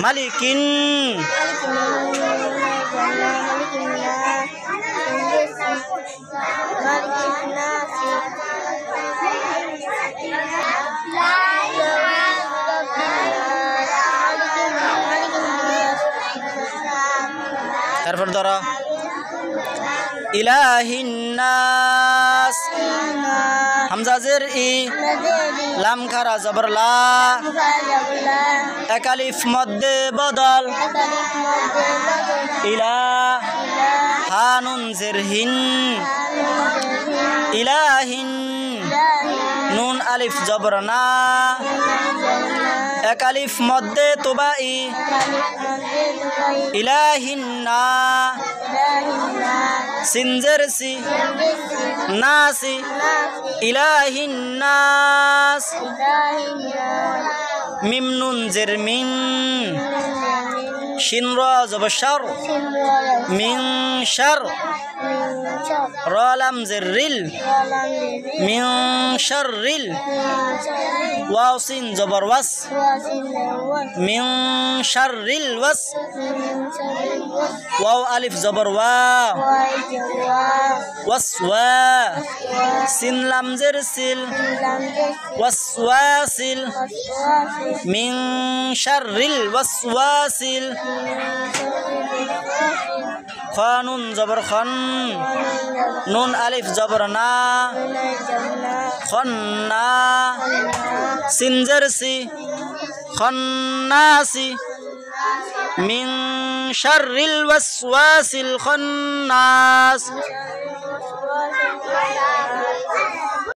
Malikin তারপর ধরো ইলাহিন নাস হামজা জের ই লাম খারা জবর লা এক আলিফ মধ্যে বদল ইলা হা নুন জের হিন ইলাহিন নুন আলিফ জবর না এক আলিফ মধ্যে তোবাই ইলাহিন না সিনজের সি নাসি ইলাহিন নাস মিম নুন জের মিন শিন রা জবর শার মিন শার রা লাম জের রিল মিন শাররিল ওয়াও সিন জবর ওয়াস মিন শাররিল ওয়াস ওয়াও আলিফ জবর ওয়া ওয়াসওয়া সিন লাম জের সিল ওয়াসওয়াসিল মিন শাররিল ওয়াসওয়াসিল খা নুন জবর খন নুন আলিফ জবর না খন্না সিন জের সি খন্নাসি মিন শাররিল ওয়াসওয়াসিল খন্নাস